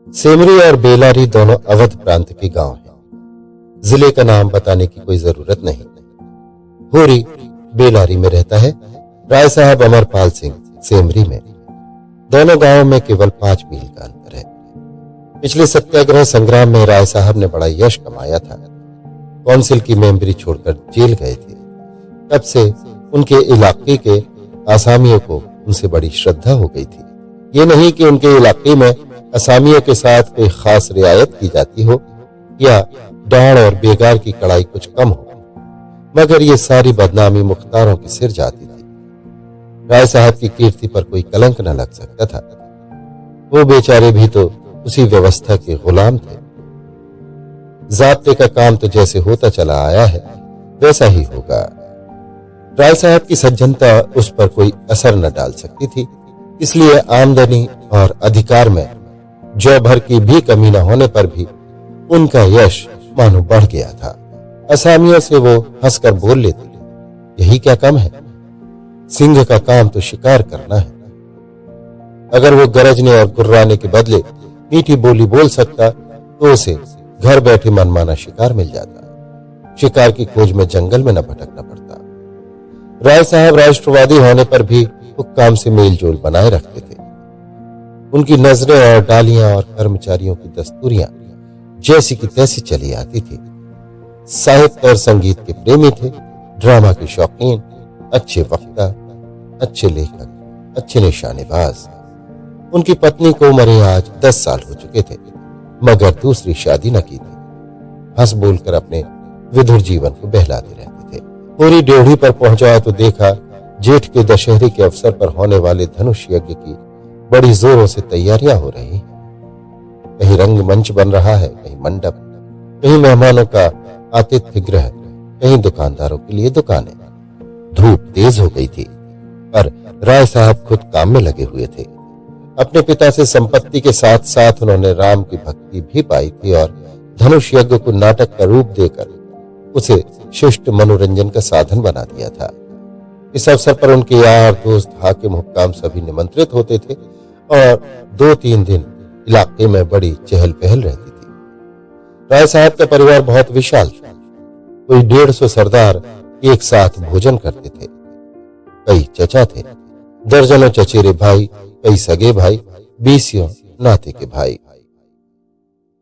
सेमरी और बेलारी दोनों अवध प्रांत के गांव हैं। जिले का नाम बताने की कोई जरूरत नहीं। होरी बेलारी में रहता है, राय साहब अमरपाल सिंह सेमरी में। दोनों गांवों में केवल 5 मील का अंतर है। पिछले सत्याग्रह संग्राम में राय साहब ने बड़ा यश कमाया था। काउंसिल की मेंबरी छोड़कर जेल गए थे। तब से उनके इलाके के आसामियों को उनसे बड़ी श्रद्धा हो गई थी। ये नहीं कि उनके इलाके में असामियों के साथ कोई खास रियायत की जाती हो या डांड और बेगार की कड़ाई कुछ कम हो, मगर ये सारी बदनामी मुख्तारों के सिर जाती थी। राय साहब की कीर्ति पर कोई कलंक न लग सकता था। वो बेचारे भी तो उसी व्यवस्था के गुलाम थे। ज़ाब्ते का काम तो जैसे होता चला आया है वैसा ही होगा। राय साहब की सज्जनता उस पर कोई असर न डाल सकती थी, इसलिए आमदनी और अधिकार में जौ भर की भी कमी न होने पर भी उनका यश मानो बढ़ गया था। असामियों से वो हंसकर बोल लेते, यही क्या कम है, सिंह का काम तो शिकार करना है। अगर वो गरजने और गुर्राने के बदले मीठी बोली बोल सकता तो उसे घर बैठे मनमाना शिकार मिल जाता। शिकार की खोज में जंगल में न भटकना पड़ता। राय साहब राष्ट्रवादी होने पर भी हुक्काम से मेल जोल बनाए रखते थे। उनकी नजरें और डालियां और कर्मचारियों की दस्तूरियां जैसी की तैसी चली आती थी। साहित्य और संगीत के प्रेमी थे, ड्रामा के शौकीन, अच्छे वक्ता, अच्छे लेखक, अच्छे निशानेबाज। उनकी पत्नी को उम्र आज 10 साल हो चुके थे, मगर दूसरी शादी न की थी। हंस बोलकर अपने विधुर जीवन को बहलाते रहते थे। पूरी ड्योढ़ी पर पहुंचा तो देखा जेठ के दशहरे के अवसर पर होने वाले धनुष यज्ञ की बड़ी जोरों से तैयारियां हो रही हैं। कहीं रंगमंच बन रहा है, कहीं मंडप, कहीं मेहमानों का आतिथ्य गृह, कहीं दुकानदारों के लिए दुकानें। धूप तेज हो गई थी, पर राय साहब खुद काम में लगे हुए थे। अपने पिता से संपत्ति के साथ साथ उन्होंने राम की भक्ति भी पाई थी और धनुष यज्ञ को नाटक का रूप देकर उसे शिष्ट मनोरंजन का साधन बना दिया था। इस अवसर पर उनके यार दोस्त हाकिम हुक्काम सभी निमंत्रित होते थे और 2-3 दिन इलाके में बड़ी चहल पहल रहती थी। राय साहब का परिवार बहुत विशाल था। कोई 150 सरदार एक साथ भोजन करते थे। कई चचा थे, दर्जनों चचेरे भाई, कई सगे भाई, 20 नाते के भाई।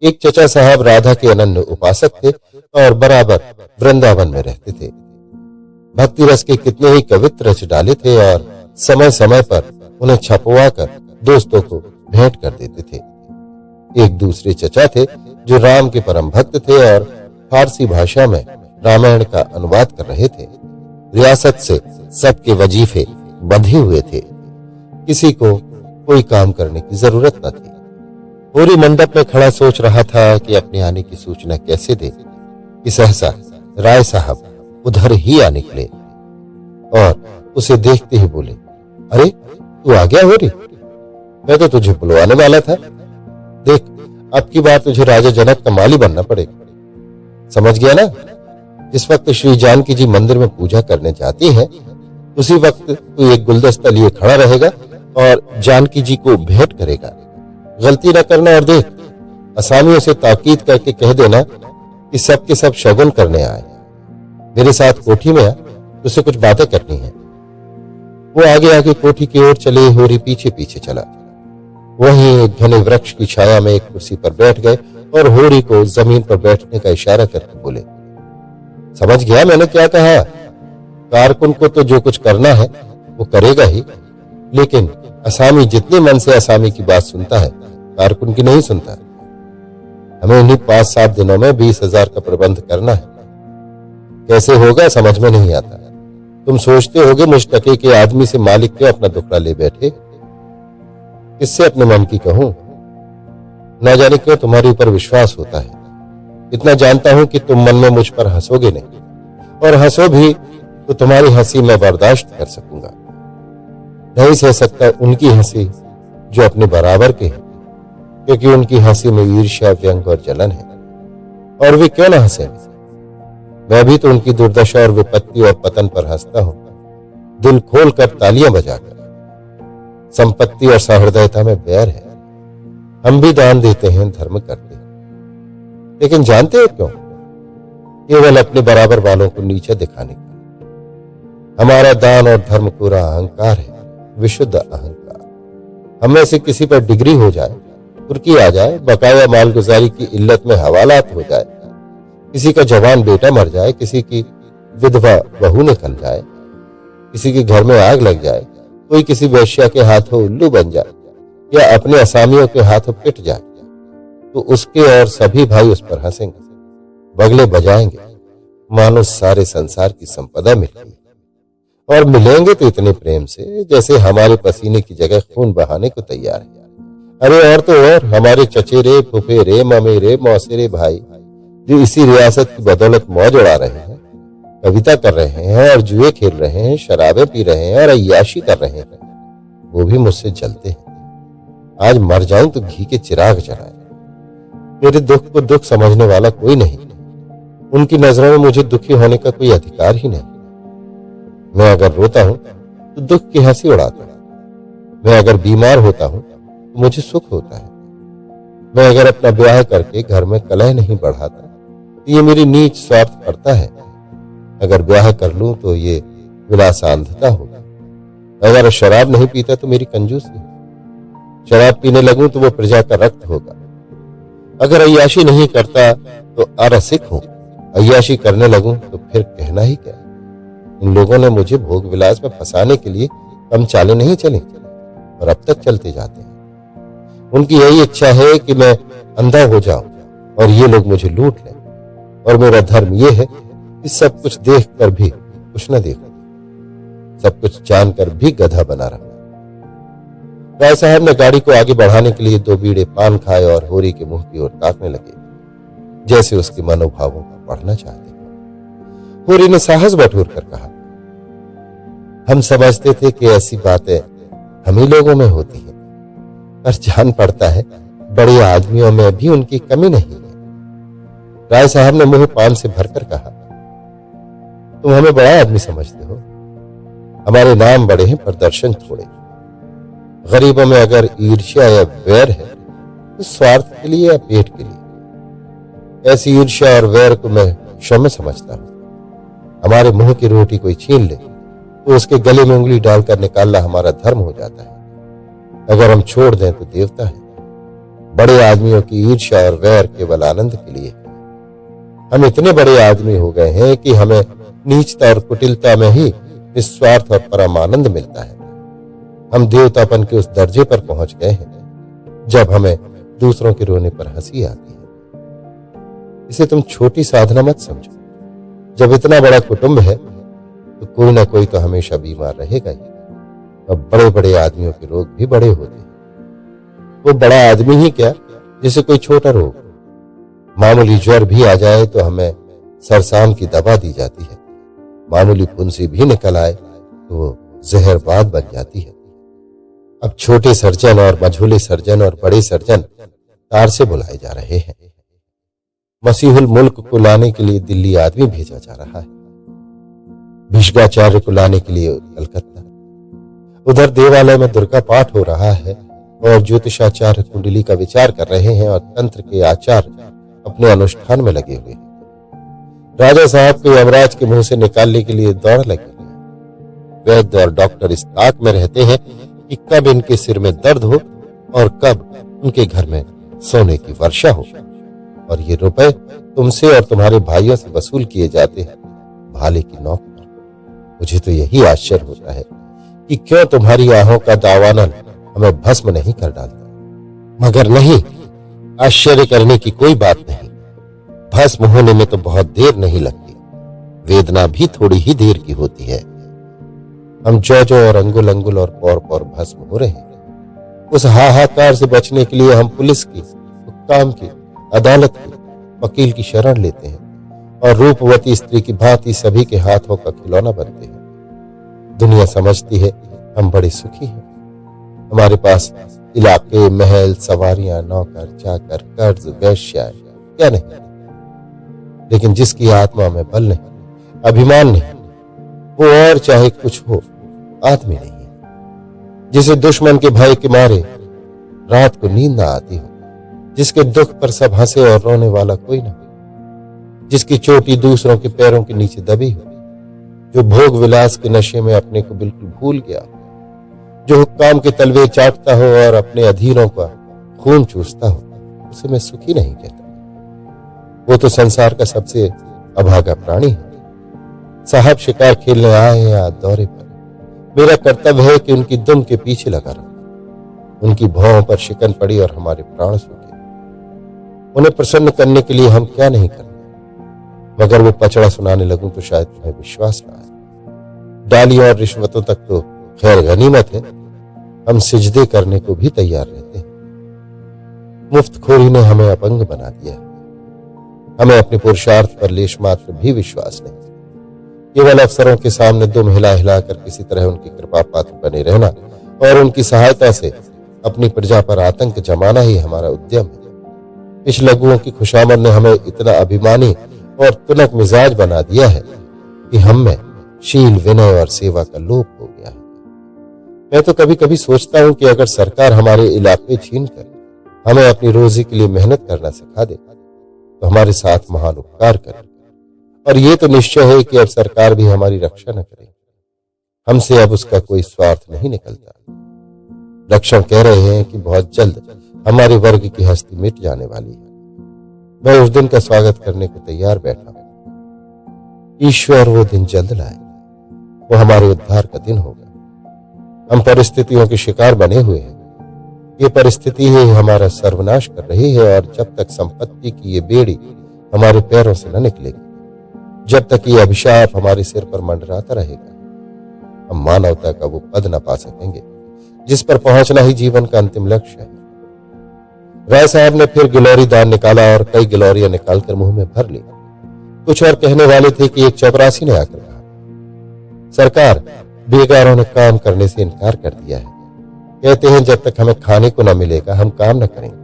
एक चचा साहब राधा के अनन्य उपासक थे और बराबर वृंदावन में रहते थे। भक्ति रस के कितने ही कवित्र रच डाले थे और समय समय पर उन्हें छपवा कर दोस्तों को भेंट कर देते थे। एक दूसरे चचा थे जो राम के परम भक्त थे और फारसी भाषा में रामायण का अनुवाद कर रहे थे। रियासत से सबके वजीफे बंधे हुए थे, किसी को कोई काम करने की जरूरत न थी। पूरी मंडप में खड़ा सोच रहा था कि अपने आने की सूचना कैसे दे कि सहसा राय साहब उधर ही आ निकले और उसे देखते ही बोले, अरे तू आ गया हो रे, मैं तो तुझे बुलवाने वाला था। देख, अब की बार तुझे राजा जनक का माली बनना पड़ेगा, समझ गया ना। जिस वक्त श्री जानकी जी मंदिर में पूजा करने जाती हैं, उसी वक्त तू एक गुलदस्ता लिए खड़ा रहेगा और जानकी जी को भेंट करेगा। गलती न करना और देख, असामियों से ताकीद करके कह देना कि सब के सब शगुन करने आए। मेरे साथ कोठी में आ, तुझसे कुछ बातें करनी है। वो आगे आगे कोठी की ओर चले, होरी पीछे पीछे चला। वहीं एक घने वृक्ष की छाया में एक कुर्सी पर बैठ गए और होरी को जमीन पर बैठने का इशारा करके बोले, समझ गया मैंने क्या कहा। कारकुन को तो जो कुछ करना है वो करेगा ही, लेकिन असामी जितने मन से असामी की बात सुनता है, कारकुन की नहीं सुनता। हमें इन्हीं 5-7 दिनों में 20,000 का प्रबंध करना है। कैसे होगा समझ में नहीं आता। तुम सोचते होगे मुश्तके के आदमी से मालिक क्यों अपना दुखड़ा ले बैठे। किससे अपने मन की कहूं, न जाने क्यों तुम्हारे ऊपर विश्वास होता है। इतना जानता हूं कि तुम मन में मुझ पर हंसोगे नहीं, और हंसो भी तो तुम्हारी हंसी मैं बर्दाश्त कर सकूंगा। नहीं सह सकता उनकी हंसी जो अपने बराबर के हैं, क्योंकि उनकी हंसी में ईर्ष्या, व्यंग और जलन है। और वे क्यों ना हंसे, मैं भी तो उनकी दुर्दशा और विपत्ति और पतन पर हंसता हूं, दिल खोल कर तालियां बजाकर। संपत्ति और सहृदयता में बैर है, हम भी दान देते हैं, धर्म करते हैं, लेकिन जानते हो क्यों? केवल अपने बराबर वालों को नीचे दिखाने के लिए। हमारा दान और धर्म पूरा अहंकार है, विशुद्ध अहंकार। हम में से किसी पर डिग्री हो जाए, तुर्की आ जाए, बकाया मालगुजारी की इल्लत में हवालात हो जाए, किसी का जवान बेटा मर जाए, किसी की विधवा बहू निकल जाए, किसी के घर में आग लग जाए, कोई किसी वेश्या के हाथों उल्लू बन जाए या अपने असामियों के हाथों पिट जाए, तो उसके और सभी भाई उस पर हंसेंगे, बगले बजाएंगे, मानो सारे संसार की संपदा मिल गई। और मिलेंगे तो इतने प्रेम से जैसे हमारे पसीने की जगह खून बहाने को तैयार है। अरे और तो और हमारे चचेरे, फुफेरे, ममेरे, मौसेरे भाई जो इसी रियासत की बदौलत मौज उड़ा रहे हैं, कविता कर रहे हैं और जुए खेल रहे हैं, शराबें पी रहे हैं और अय्याशी कर रहे हैं, वो भी मुझसे जलते हैं। आज मर जाऊं तो घी के चिराग जलाए। मेरे दुख को दुख समझने वाला कोई नहीं। उनकी नजरों में मुझे दुखी होने का कोई अधिकार ही नहीं। मैं अगर रोता हूं तो दुख की हंसी उड़ाता हूं। मैं अगर बीमार होता हूं तो मुझे सुख होता है। मैं अगर अपना ब्याह करके घर में कलह नहीं बढ़ाता तो ये मेरी नीच स्वार्थ करता है। अगर ब्याह कर लूं तो ये विलासांधता होगा। अगर शराब नहीं पीता तो मेरी कंजूसी। शराब पीने लगूं तो वो प्रजा का रक्त होगा। अगर अय्याशी नहीं करता तो अरसिक हूं। अय्याशी करने लगूं तो फिर कहना ही क्या। इन लोगों ने मुझे भोग विलास में फंसाने के लिए कम चाले नहीं चले और अब तक चलते जाते हैं। उनकी यही इच्छा है कि मैं अंधा हो जाऊं और ये लोग मुझे लूट लें। और मेरा धर्म ये है कि सब कुछ देख कर भी कुछ न देखूं, सब कुछ जानकर भी गधा बना रहा। राय साहब ने गाड़ी को आगे बढ़ाने के लिए 2 बीड़े पान खाए और होरी के मुंह की ओर ताकने लगे, जैसे उसके मनोभावों को पढ़ना चाहते हो। होरी ने साहस बटोर कर कहा, हम समझते थे कि ऐसी बातें हम ही लोगों में होती हैं, पर जान पड़ता है बड़े आदमियों में भी उनकी कमी नहीं है। राय साहब ने मुंह पान से भरकर कहा, तुम हमें बड़ा आदमी समझते हो। हमारे नाम बड़े हैं पर दर्शन थोड़े। गरीबों में अगर ईर्ष्या या वैर है तो स्वार्थ के लिए या पेट के लिए। ऐसी ईर्ष्या और वैर को मैं क्षम्य समझता हूं। हमारे मुंह की रोटी कोई छीन ले तो उसके गले में उंगली डालकर निकालना हमारा धर्म हो जाता है। अगर हम छोड़ दें तो देवता है। बड़े आदमियों की ईर्ष्या और वैर केवल आनंद के लिए। हम इतने बड़े आदमी हो गए हैं कि हमें नीचता और कुटिलता में ही निस्वार्थ और परमानंद मिलता है। हम देवतापन के उस दर्जे पर पहुंच गए हैं जब हमें दूसरों के रोने पर हंसी आती है। इसे तुम छोटी साधना मत समझो। जब इतना बड़ा कुटुंब है तो कोई ना कोई तो हमेशा बीमार रहेगा ही। अब बड़े बड़े आदमियों के रोग भी बड़े होते हैं। वो बड़ा आदमी ही क्या, जैसे कोई छोटा रोग। मामूली ज्वर भी आ जाए तो हमें सरसाम की दवा दी जाती है। मामूली फुंसी भी निकल आए तो वो जहरबाद बन जाती है। अब छोटे सर्जन और मझोले सर्जन और बड़े सर्जन तार से बुलाए जा रहे हैं। मसीहुल मुल्क को लाने के लिए दिल्ली आदमी भेजा जा रहा है। भीष्माचार्य को लाने के लिए कलकत्ता। उधर देवालय में दुर्गा पाठ हो रहा है और ज्योतिषाचार्य कुंडली का विचार कर रहे हैं और तंत्र के आचार्य अपने अनुष्ठान में लगे हुए हैं। राजा साहब को यमराज के मुंह से निकालने के लिए दौड़ लगी है। वैद्य और डॉक्टर इस ताक में रहते हैं कि कब इनके सिर में दर्द हो और कब उनके घर में सोने की वर्षा हो। और ये रुपए तुमसे और तुम्हारे भाइयों से वसूल किए जाते हैं भाले की नौक पर। मुझे तो यही आश्चर्य होता है कि क्यों तुम्हारी आहों का दावानल हमें भस्म नहीं कर डालता। मगर नहीं, आश्चर्य करने की कोई बात नहीं। भस्म होने में तो बहुत देर नहीं लगती। वेदना भी थोड़ी ही देर की होती है। हम जो और अंगुल अंगुल और पौर पौर भस्म हो रहे हैं। उस हाहाकार से बचने के लिए हम पुलिस की, हुक्काम की, अदालत की, वकील की शरण लेते हैं और रूपवती स्त्री की भांति सभी के हाथों का खिलौना बनते हैं। दुनिया समझती है हम बड़े सुखी हैं। हमारे पास इलाके, महल, सवारियां, नौकर, चाकर, कर्ज, वैश्या क्या नहीं। लेकिन जिसकी आत्मा में बल नहीं, अभिमान नहीं, वो और चाहे कुछ हो आदमी नहीं है। जिसे दुश्मन के भय के मारे रात को नींद ना आती हो, जिसके दुख पर सब हंसे और रोने वाला कोई ना हो, जिसकी चोटी दूसरों के पैरों के नीचे दबी हो, जो भोग विलास के नशे में अपने को बिल्कुल भूल गया, जो हुक्काम के तलवे चाटता हो और अपने अधीरों का खून चूसता हो, उसे मैं सुखी नहीं कहता। वो तो संसार का सबसे अभागा प्राणी है। साहब शिकार खेलने आए या दौरे पर, मेरा कर्तव्य है कि उनकी दुम के पीछे लगा रहूं। उनकी भौं पर शिकन पड़ी और हमारे प्राण सूखे। उन्हें प्रसन्न करने के लिए हम क्या नहीं करते, मगर वो पचड़ा सुनाने लगूं तो शायद तुम्हें विश्वास न आए। डालियों और रिश्वतों तक तो खैर गनीमत है, हम सिजदे करने को भी तैयार रहते हैं। मुफ्तखोरी ने हमें अपंग बना दिया। हमें अपने पुरुषार्थ पर लेश मात्र भी विश्वास नहीं। केवल अफसरों के सामने दुम हिला हिलाकर किसी तरह उनकी कृपा पात्र बने रहना और उनकी सहायता से अपनी प्रजा पर आतंक जमाना ही हमारा उद्यम है। इस लघुओं की खुशामद ने हमें इतना अभिमानी और तुनक मिजाज बना दिया है कि हम में शील, विनय और सेवा का लोप हो गया है। मैं तो कभी कभी सोचता हूं कि अगर सरकार हमारे इलाके छीनकर हमें अपनी रोजी के लिए मेहनत करना सिखा दे तो हमारे साथ महान उपकार करे। और ये तो निश्चय है कि अब सरकार भी हमारी रक्षा न करे। हमसे अब उसका कोई स्वार्थ नहीं निकलता। रक्षण कह रहे हैं कि बहुत जल्द हमारे वर्ग की हस्ती मिट जाने वाली है। मैं उस दिन का स्वागत करने को तैयार बैठा हूं। ईश्वर वो दिन जल्द लाए, वो हमारे उद्धार का दिन होगा। हम परिस्थितियों के शिकार बने हुए हैं। ये परिस्थिति ही हमारा सर्वनाश कर रही है और जब तक संपत्ति की ये बेड़ी हमारे पैरों से न निकलेगी, जब तक ये अभिशाप हमारे सिर पर मंडराता रहेगा, हम मानवता का वो पद न पा सकेंगे जिस पर पहुंचना ही जीवन का अंतिम लक्ष्य है। राय साहब ने फिर गिलौरी दान निकाला और कई गिलौरियां निकालकर मुंह में भर ली। कुछ और कहने वाले थे कि एक चपरासी ने आकर कहा, सरकार, बेगारों ने काम करने से इनकार कर दिया है। कहते हैं जब तक हमें खाने को न मिलेगा हम काम न करेंगे।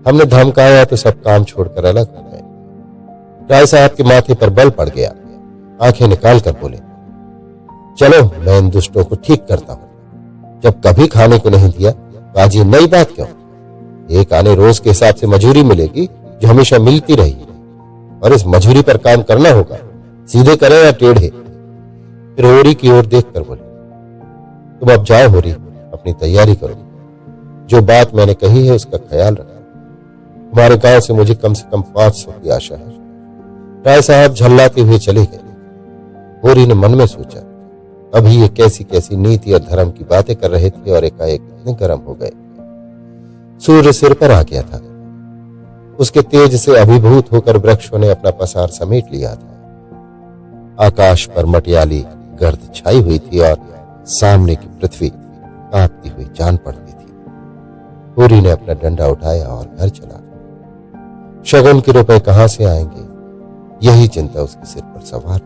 हमने धमकाया तो सब काम छोड़कर अलग हो गए। राय साहब के माथे पर बल पड़ गया। आंखें निकाल कर बोले, चलो मैं इन दुष्टों को ठीक करता हूं। जब कभी खाने को नहीं दिया तो आज ये नई बात क्यों? एक आने रोज के हिसाब से मजूरी मिलेगी जो हमेशा मिलती रही, और इस मजूरी पर काम करना होगा, सीधे करें या टेढ़े। फिर होरी की ओर देखकर बोले, तुम अब जाओ होरी, अपनी तैयारी करो। जो बात मैंने कही है उसका ख्याल रखना। तुम्हारे गांव से मुझे कम से कम 500 की आशा है। राय साहब झल्लाते हुए चले गए। होरी ने मन में सोचा, अभी ये कैसी कैसी नीति और धर्म की बातें कर रहे थे और एकाएक इतने गर्म हो गए। सूर्य सिर पर आ गया था। उसके तेज से अभिभूत होकर वृक्षों ने अपना पसार समेट लिया था। आकाश पर मटियाली गर्द छाई हुई थी और सामने की पृथ्वी कांपती हुई जान पड़ती थी। होरी ने अपना डंडा उठाया और घर चला। शगुन के रुपए कहां से आएंगे, यही चिंता उसके सिर पर सवार